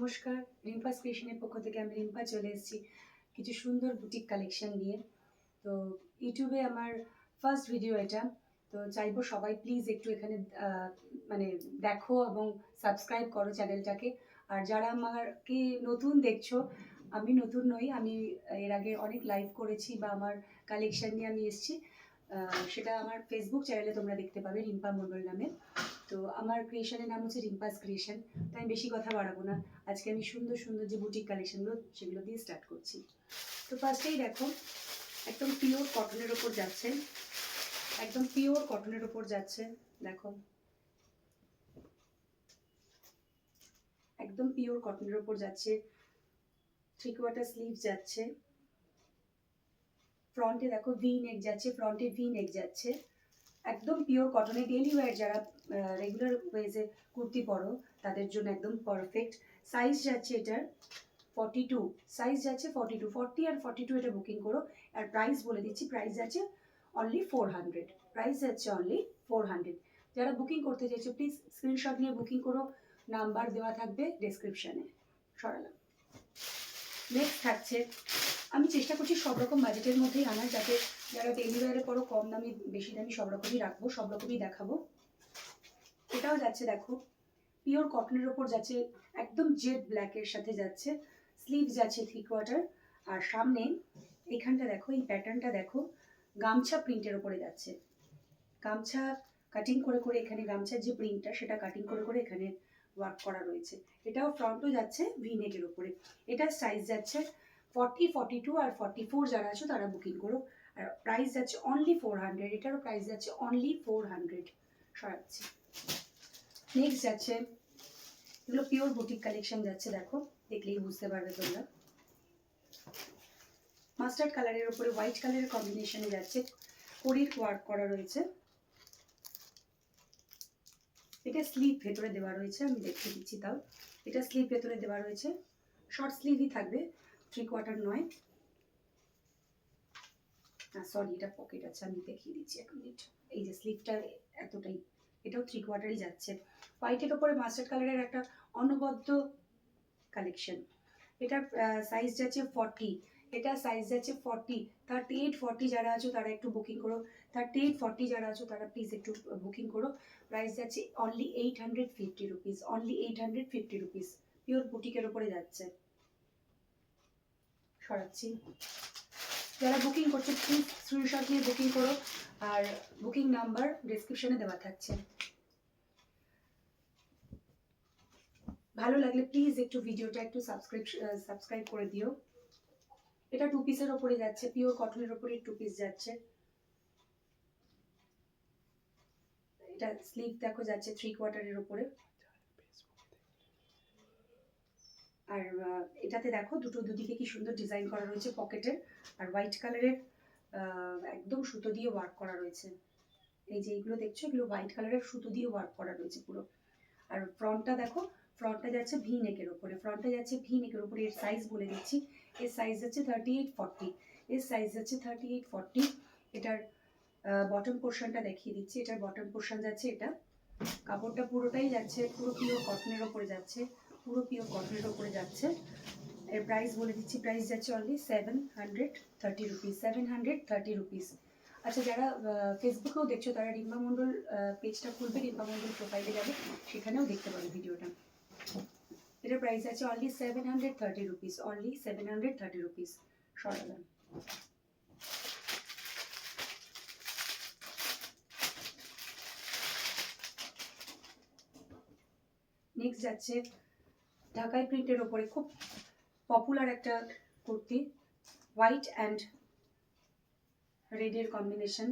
নমস্কার, রিম্পাস ক্রিয়েশনের পক্ষ থেকে আমি রিম্পা চলে এসেছি কিছু সুন্দর বুটিক কালেকশন নিয়ে। তো ইউটিউবে আমার ফার্স্ট ভিডিও এটা। তো চাইবো সবাই প্লিজ একটু এখানে মানে দেখো এবং সাবস্ক্রাইব করো চ্যানেলটাকে। আর যারা আমাকে নতুন দেখছো, আমি নতুন নই, আমি এর আগে অনেক লাইভ করেছি বা আমার কালেকশন নিয়ে আমি এসেছি। সেটা আমার ফেসবুক চ্যানেলে তোমরা দেখতে পাবে রিম্পা মণ্ডল নামে। তো আমার ক্রিয়েশনের নাম হচ্ছে রিম্পাস ক্রিয়েশন। তো আমি বেশি কথা বাড়াবো না, আজকে আমি সুন্দর সুন্দর যে বুটিক কালেকশনগুলো সেগুলো দিয়ে স্টার্ট করছি। তো ফার্স্টেই দেখো, একদম পিওর কটনের ওপর যাচ্ছে, একদম পিওর কটনের ওপর যাচ্ছে। দেখো, একদম পিওর কটনের ওপর যাচ্ছে, 3/4 স্লিভ যাচ্ছে, ফ্রন্টে দেখো ভি নেক যাচ্ছে, ফ্রন্টে ভি নেক যাচ্ছে। একদম পিওর কটনের ডেইলি ওয়্যার যারা রেগুলার ওয়েজে কুর্তি পরো তাদের জন্য একদম পারফেক্ট। সাইজ যাচ্ছে এটার 42, সাইজ যাচ্ছে 42, 40 আর 42 এটা বুকিং করো। আর প্রাইস বলে দিচ্ছি, প্রাইস যাচ্ছে অনলি 400, প্রাইস যাচ্ছে অনলি 400। যারা বুকিং করতে চাইছো প্লিজ স্ক্রিনশট নিয়ে বুকিং করো, নাম্বার দেওয়া থাকবে ডেসক্রিপশনে। সরালাম। নেক্সট থাকছে, আমি চেষ্টা করছি সব রকম বাজেটের মধ্যেই আনার, যাতে যারা ডেলি ওয়্যারে পরো কম দামি বেশি দামি সব রকমই রাখবো, সব রকমই দেখাবো। এটাও যাচ্ছে দেখো, পিওর কটনের ওপর যাচ্ছে, একদম জেড ব্ল্যাকের সাথে যাচ্ছে, স্লিভ যাচ্ছে 3/4। আর সামনে এখানটা দেখো, এই প্যাটার্নটা দেখো, গামছা প্রিন্টের ওপরে যাচ্ছে। গামছা কাটিং করে করে এখানে গামছার যে প্রিন্টটা সেটা কাটিং করে করে এখানে ওয়ার্ক করা রয়েছে। এটাও ফ্রন্টও যাচ্ছে ভি নেকের ওপরে। এটার সাইজ যাচ্ছে 40, 42 আর 44 যারা আছো তারা বুকিং করো। আর প্রাইস যাচ্ছে অনলি 400, এটারও প্রাইস যাচ্ছে অনলি 400। সরাচ্ছি। নেক্সট যাচ্ছে, এগুলো পিওর বুটিক কালেকশন যাচ্ছে, দেখো দেখলেই বুঝতে পারবে তোমরা। মাস্টার্ড কালারের উপরে হোয়াইট কালারের কম্বিনেশনে যাচ্ছে, কড়ির ওয়ার্ক করা রয়েছে। এটা স্লিভ ভেতরে দেওয়া রয়েছে, আমি দেখিয়ে দিচ্ছি। তাও এটা স্লিভ ভেতরে দেওয়া রয়েছে, শর্ট স্লিভই থাকবে, 3/4 নয়। সরি, এটা পকেট আছে, আমি দেখিয়ে দিচ্ছি এক মিনিট। এই যে স্লিভটা এতটাই, এটাও 3/4ই যাচ্ছে। হোয়াইটের ওপরে মাস্টার্ড কালারের একটা অনবদ্য কালেকশন। এটার সাইজ যাচ্ছে 40, এটা সাইজ যাচ্ছে 40, 38, 40 যারা আছো তারা একটু বুকিং করো, 38, 40 যারা আছো তারা প্লিজ একটু বুকিং করো। প্রাইস যাচ্ছে only 850 rupees, only 850 rupees, pure বুটিকের ওপরে যাচ্ছে। সরাচ্ছি। যারা বুকিং করছো প্লিজ স্ক্রিনশট নিয়ে বুকিং করো, আর বুকিং নাম্বার ডেসক্রিপশনে দেওয়া থাকছে। ভালো লাগলে প্লিজ একটু ভিডিওটা একটু সাবস্ক্রাইব করে দিও। এটা 2 পিসের ওপরে যাচ্ছে, পিওর কটনের ওপরে 2 পিস যাচ্ছে। এটা স্লিভ দেখো যাচ্ছে 3/4 ওপরে। আর এটাতে দেখো দুদিকে কি সুন্দর ডিজাইন করা রয়েছে পকেটের, আর হোয়াইট কালারের একদম সুতো দিয়ে ওয়ার্ক করা রয়েছে। এই যে এইগুলো দেখছো, এগুলো হোয়াইট কালারের সুতো দিয়ে ওয়ার্ক করা রয়েছে পুরো। আর ফ্রন্টটা দেখো, ফ্রন্টটা যাচ্ছে ভি নেকের ওপরে, ফ্রন্টটা যাচ্ছে ভি নেকের ওপরে। এর সাইজ বলে দিচ্ছি, এর সাইজ যাচ্ছে 38, 40, এর সাইজ যাচ্ছে 38, 40। এটার বটম পোর্শনটা দেখিয়ে দিচ্ছি, এটার বটম পোর্শন যাচ্ছে এটা। কাপড়টা পুরোটাই যাচ্ছে পুরো পিওর কটনের ওপরে যাচ্ছে, পুরো পিওর কটনের ওপরে যাচ্ছে। এর প্রাইস বলে দিচ্ছি, প্রাইস যাচ্ছে অনলি 730 রুপিস, 730 রুপিস। আচ্ছা, যারা ফেসবুকেও দেখছো তারা রিম্পা মণ্ডল পেজটা খুলবে, রিম্পা মণ্ডল প্রোফাইলে যাবে, সেখানেও দেখতে পাবে ভিডিওটা। এটার প্রাইস আছে অনলি 730 রুপিস, অনলি 730 রুপিস। সরালাম। নেক্সট যাচ্ছে ঢাকাই প্রিন্টের ওপরে খুব পপুলার একটা কুর্তি, হোয়াইট অ্যান্ড রেডের কম্বিনেশন।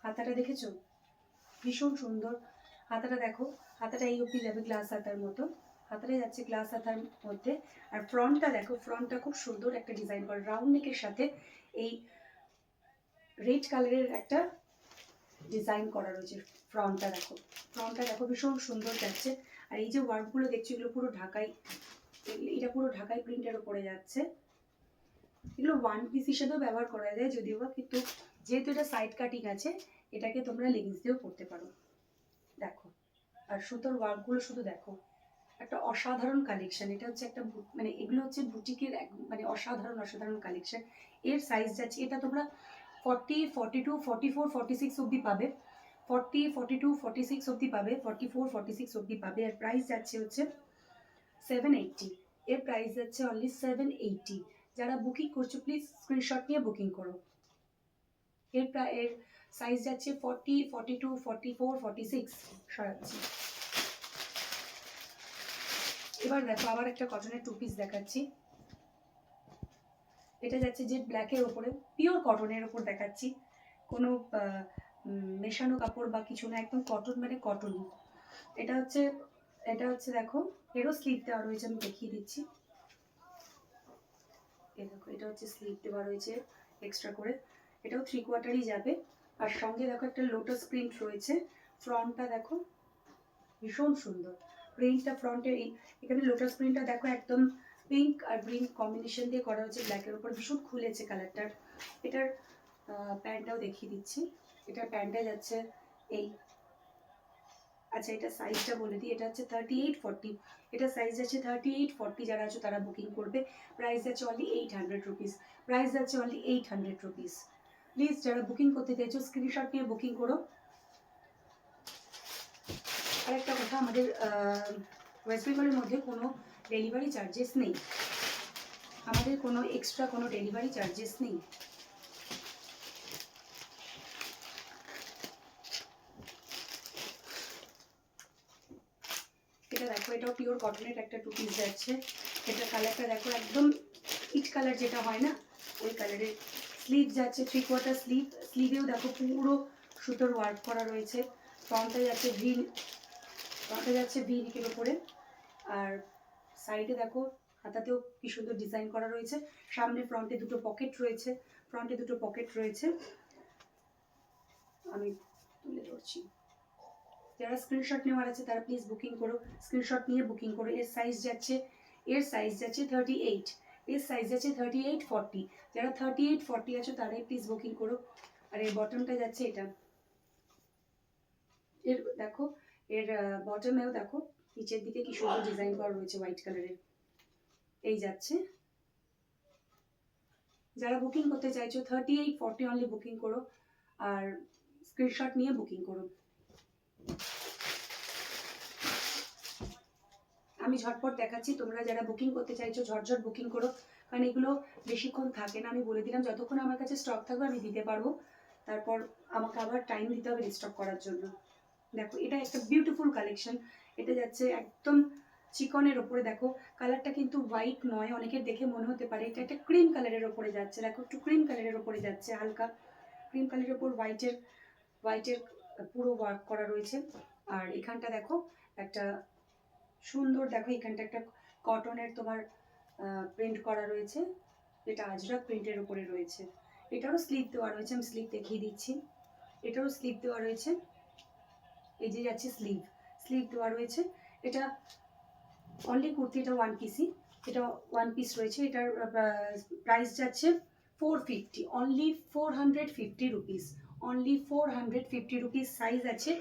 হাতাটা দেখেছো, ভীষণ সুন্দর। হাতাটা দেখো, হাতাটা এই অবধি যাবে গ্লাস হাতার মতো, হাতাটা যাচ্ছে গ্লাস হাতার মধ্যে। আর ফ্রন্টটা দেখো, ফ্রন্টটা খুব সুন্দর একটা ডিজাইন করা, রাউন্ড নেকের সাথে এই রেড কালারের একটা ডিজাইন করা রয়েছে। ফ্রন্টটা দেখো, ফ্রন্টটা দেখো ভীষণ সুন্দর যাচ্ছে। আর এই যে ওয়ার্কগুলো দেখছো এগুলো পুরো ঢাকাই, এটা পুরো ঢাকাই প্রিন্টের ওপরে যাচ্ছে। এগুলো ওয়ান পিস হিসেবেও ব্যবহার করা যায় যদিও বা, কিন্তু যেহেতু এটা সাইড কাটিং আছে এটাকে তোমরা লেগিংস দিয়েও পরতে পারো। দেখো, আর সুতোর ওয়ার্কগুলো শুধু দেখো, একটা অসাধারণ কালেকশন। এটা হচ্ছে একটা মানে এগুলো হচ্ছে বুটিকের মানে অসাধারণ অসাধারণ কালেকশন। এর সাইজ যাচ্ছে, এটা তোমরা 40, 42, 44, 46 অবধি পাবে। 40, 42, 46 অবধি পাবে, 44, 46 অবধি পাবে। আর প্রাইস যাচ্ছে হচ্ছে 780। এর প্রাইস যাচ্ছে অনলি 780। যারা বুকিং করছো প্লিজ স্ক্রিনশট নিয়ে বুকিং করো। এর সাইজ যাচ্ছে 40, 42, 44, 46 সরাচ্ছি। এবার দেখো আবার একটা কটনের 2 পিস দেখাচ্ছি। এটা যাচ্ছে জেড ব্ল্যাকের ওপরে, পিওর কটনের ওপর দেখাচ্ছি, কোনো মেশানো কাপড় বা কিছু না, একদম কটন মানে কটনই। এটা হচ্ছে দেখো, এরও স্লিভ দেওয়া রয়েছে, আমি দেখিয়ে দিচ্ছি। এই দেখো, এটা হচ্ছে স্লিভ দেওয়া রয়েছে এক্সট্রা করে, এটাও 3/4ই যাবে। আর সঙ্গে দেখো একটা লোটাস প্রিন্ট রয়েছে। ফ্রন্টটা দেখো ভীষণ সুন্দর প্রিন্টটা, ফ্রন্টের এখানে লোটাস প্রিন্টটা দেখো, একদম পিঙ্ক আর গ্রিন কম্বিনেশন দিয়ে করা হচ্ছে ব্ল্যাকের উপর, ভীষণ খুলেছে কালারটার। এটার প্যান্টটাও দেখিয়ে দিচ্ছি। এটার প্যান্টটা যাচ্ছে এই, আচ্ছা এটা সাইজটা বলে দিই, এটা হচ্ছে 38, 40। এটা সাইজ আছে 38, 40। যারা আছো তারা বুকিং করবে। প্রাইস যাচ্ছে অনলি 800 রুপিস। প্রাইস যাচ্ছে অনলি 800 রুপিস। প্লিজ যারা বুকিং করতে চাইছো স্ক্রিনশট নিয়ে বুকিং করো। আর একটা কথা, আমাদের ওয়েস্ট বেঙ্গলের মধ্যে কোনো ডেলিভারি চার্জেস নেই, আমাদের কোনো এক্সট্রা কোনো ডেলিভারি চার্জেস নেই। এটা দেখো, এটাও পিওর কটনের একটা 2 পিস যাচ্ছে। এটা কালারটা দেখো, একদম ইট কালার যেটা হয় না ওই কালারের। স্লিভ যাচ্ছে 3/4 স্লিভ। স্লিভেও দেখো পুরো সুতোর ওয়ার্ক করা রয়েছে। ফ্রন্টে যাচ্ছে ভি নেকের উপরে। আর সাইডে দেখো হাতাতেও কি সুন্দর ডিজাইন করা রয়েছে। সামনে ফ্রন্টে দুটো পকেট রয়েছে। আমি তুলে ধরছি। যারা স্ক্রিনশট নেওয়ার আছে তারা প্লিজ বুকিং করো, স্ক্রিনশট নিয়ে বুকিং করো। এর সাইজ যাচ্ছে 38। এর সাইজ যাচ্ছে 38, 40। যারা 38, 40 আছো তারাই প্লিজ বুকিং করো। আর এর বটমটা যাচ্ছে এটা, এর দেখো, এর বটমেও দেখো নিচের দিকে কি সুন্দর ডিজাইন করা রয়েছে হোয়াইট কালারের। এই যাচ্ছে। যারা বুকিং করতে চাইছো 38, 40 অনলি বুকিং করো আর স্ক্রিনশট নিয়ে বুকিং করো। আমি ঝটপট দেখাচ্ছি, তোমরা যারা বুকিং করতে চাইছো ঝটঝট বুকিং করো, কারণ এগুলো বেশিক্ষণ থাকে না। আমি বলে দিলাম যতক্ষণ আমার কাছে স্টক থাকবে আমি দিতে পারবো, তারপর আমাকে আবার টাইম দিতে হবে রিস্টক করার জন্য। দেখো এটা একটা বিউটিফুল কালেকশন। এটা যাচ্ছে একদম চিকনের ওপরে, দেখো কালারটা কিন্তু হোয়াইট নয়, অনেকের দেখে মনে হতে পারে এটা একটা ক্রিম কালারের ওপরে যাচ্ছে। দেখো একটু ক্রিম কালারের ওপরে যাচ্ছে, হালকা ক্রিম কালারের ওপর হোয়াইটের পুরো ওয়ার্ক করা রয়েছে। আর এখানটা দেখো একটা সুন্দর, দেখো এখানটা একটা কটনের তোমার প্রিন্ট করা রয়েছে, যেটা আজরাক প্রিন্টের উপরে রয়েছে। এটারও স্লিভ দেওয়া রয়েছে, আমি স্লিভ দেখিয়ে দিচ্ছি। এটারও স্লিভ দেওয়া রয়েছে, এই যে যাচ্ছে স্লিভ দেওয়া রয়েছে। এটা অনলি কুর্তি, এটা 1 পিসই, এটা 1 পিস রয়েছে। এটার প্রাইস যাচ্ছে 450, only 450 rupees, only 450 rupees. Size আছে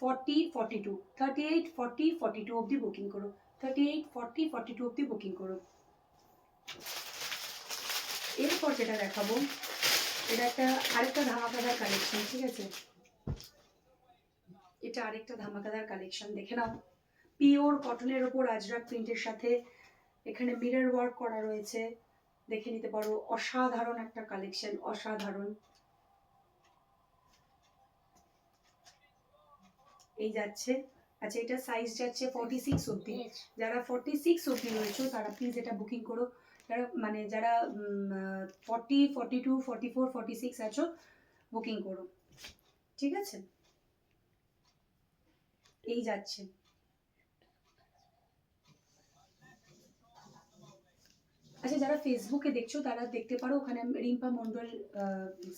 40, 42, 38, 40, 42 অবধি বুকিং করো। 38, 40, 42 অবধি বুকিং করো। এরপর যেটা দেখাবো, এটা আরেকটা ধামাকাদার কালেকশন, ঠিক আছে? এটা আরেকটা ধামাকাদার কালেকশন, দেখে নাও। পিওর কটনের ওপর আজরাক প্রিন্টের সাথে এখানে মিরর ওয়ার্ক করা রয়েছে, দেখে নিতে পারো। অসাধারণ একটা কালেকশন, অসাধারণ। এই যাচ্ছে, আচ্ছা এটা সাইজ যাচ্ছে 46 অবধি। যারা 46 অবধি রয়েছে তারা প্লিজ এটা বুকিং করো। যারা 40, 42, 44, 46 আছো বুকিং করো, ঠিক আছে? এই যাচ্ছে। আচ্ছা যারা ফেসবুকে দেখছো তারা দেখতে পারো, ওখানে রিম্পা মন্ডল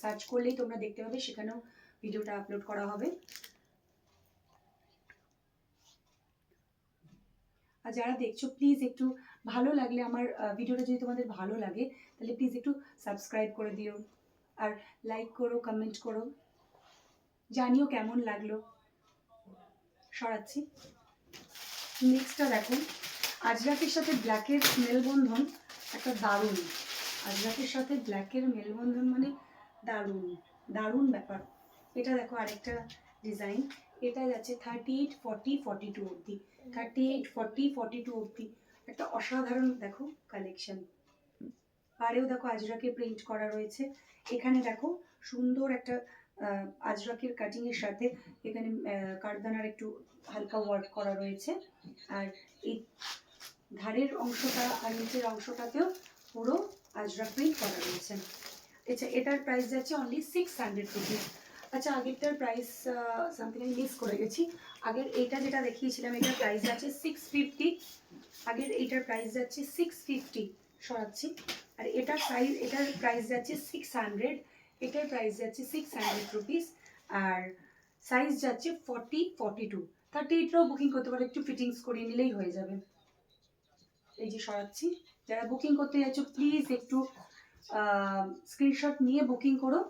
সার্চ করলেই তোমরা দেখতে পাবে, সেখানেও ভিডিওটা আপলোড করা হবে। আর যারা দেখছো প্লিজ একটু ভালো লাগলে, আমার ভিডিওটা যদি তোমাদের ভালো লাগে তাহলে প্লিজ একটু সাবস্ক্রাইব করে দিও, আর লাইক করো, কমেন্ট করো, জানিও কেমন লাগলো। সরাচ্ছি। নেক্সটটা দেখো, আজরাকের সাথে ব্ল্যাকের মেলবন্ধন একটা দারুণ, আজরাকের সাথে ব্ল্যাকের মেলবন্ধন মানে দারুণ দারুণ ব্যাপার। এটা দেখো আরেকটা ডিজাইন, এটা যাচ্ছে 38, 40, 42 অবধি, 38, 40, 42 অবধি, একটা অসাধারণ দেখো কালেকশন। পাড়েও দেখো আজরাকে প্রিন্ট করা রয়েছে, এখানে দেখো সুন্দর একটা আজরাকের কাটিং এর সাথে এখানে কারদানার একটু হালকা ওয়ার্ক করা রয়েছে, আর এই ধারের অংশটা আর নিচের অংশটাতেও পুরো আজরাক প্রিন্ট করা রয়েছে। আচ্ছা, এটার প্রাইস যাচ্ছে অনলি 600 রুপিস। আচ্ছা, আগেরটার প্রাইস সামথিং আমি মিস করে গেছি। আগের এইটা যেটা দেখিয়েছিলাম এটার প্রাইস যাচ্ছে 650, আগের এইটার প্রাইস যাচ্ছে 650, সরাচ্ছি। আর এটার প্রাইস যাচ্ছে 600, এটার প্রাইস যাচ্ছে 600 রুপিস। আর সাইজ যাচ্ছে 40, 42, 38টাও বুকিং করতে পারো, একটু ফিটিংস করিয়ে নিলেই হয়ে যাবে। এই যে সরাচ্ছি, যারা বুকিং করতে যাচ্ছ প্লিজ একটু স্ক্রিনশট নিয়ে বুকিং করো।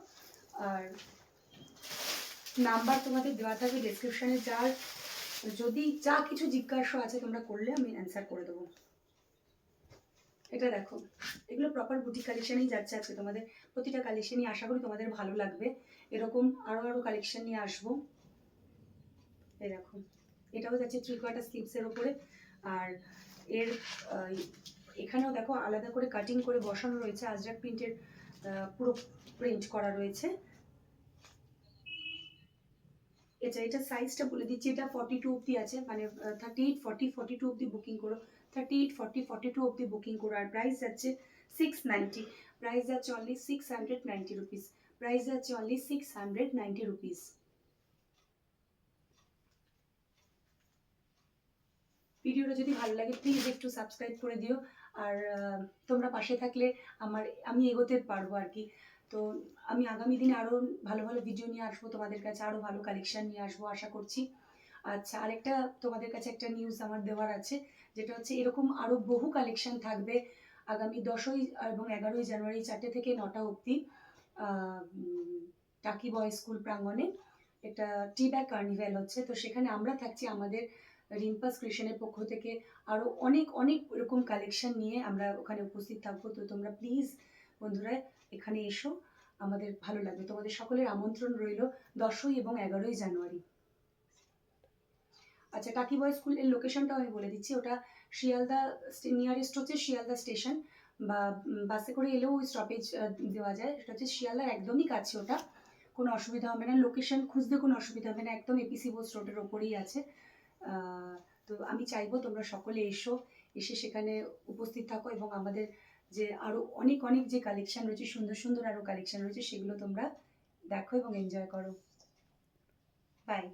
আর নাম্বার তোমাদের দেওয়া থাকবে ডেসক্রিপশানে, যার যদি যা কিছু জিজ্ঞাসা আছে তোমরা করলে আমি অ্যান্সার করে দেবো। এটা দেখো, এগুলো প্রপার বুটি কালেকশনেই যাচ্ছে আজকে তোমাদের, প্রতিটা কালেকশনই আশা করি তোমাদের ভালো লাগবে। এরকম আরও আরও কালেকশন নিয়ে আসবো। এই দেখো, এটাও যাচ্ছে 3/4 স্লিভসের ওপরে, আর এর এখানেও দেখো আলাদা করে কাটিং করে বসানো রয়েছে, আজরাক প্রিন্টের পুরো প্রিন্ট করা রয়েছে। এটা সাইজটা বলে দিচ্ছি, এটা 42 অবধি আছে, মানে 38, 40, 42 অবধি বুকিং করো, 38, 40, 42 অবধি বুকিং করো। আর প্রাইস যাচ্ছে 690, প্রাইস যাচ্ছে অনলি 690 রুপিস, প্রাইস যাচ্ছে অনলি 690 রুপিস। ভিডিওটা যদি ভালো লাগে প্লিজ একটু সাবস্ক্রাইব করে দিও। আর তোমরা পাশে থাকলে আমি এগোতে পারবো আর কি। তো আমি আগামী দিনে আরও ভালো ভালো ভিডিও নিয়ে আসবো তোমাদের কাছে, আরও ভালো কালেকশন নিয়ে আসবো আশা করছি। আচ্ছা, আরেকটা তোমাদের কাছে একটা নিউজ আমার দেওয়ার আছে, যেটা হচ্ছে এরকম আরও বহু কালেকশন থাকবে আগামী 10ই এবং 11ই জানুয়ারি 4টে থেকে 9টা অবধি টাকি বয় স্কুল প্রাঙ্গণে একটা টি ব্যাগ কার্নিভ্যাল হচ্ছে। তো সেখানে আমরা থাকছি আমাদের রিম্পাস ক্রিয়েশনের পক্ষ থেকে, আরও অনেক অনেক এরকম কালেকশন নিয়ে আমরা ওখানে উপস্থিত থাকবো। তো তোমরা প্লিজ বন্ধুরা এখানে এসো, আমাদের ভালো লাগবে। তোমাদের সকলের আমন্ত্রণ রইল 10ই এবং 11ই জানুয়ারি। আচ্ছা, টাকি বয় স্কুলের লোকেশনটাও আমি বলে দিচ্ছি, ওটা শিয়ালদা, নিয়ারেস্ট হচ্ছে শিয়ালদা স্টেশন, বা বাসে করে এলেও ওই স্টপেজ দেওয়া যায়, সেটা হচ্ছে শিয়ালদার একদমই কাছে, ওটা কোনো অসুবিধা হবে না, লোকেশন খুঁজতে কোনো অসুবিধা হবে না, একদম এপিসি বোস রোডের ওপরেই আছে। তো আমি চাইবো তোমরা সকলে এসে সেখানে উপস্থিত থাকো, এবং আমাদের যে আরও অনেক অনেক যে কালেকশন রয়েছে, সুন্দর সুন্দর আরও কালেকশন রয়েছে, সেগুলো তোমরা দেখো এবং এনজয় করো। বাই।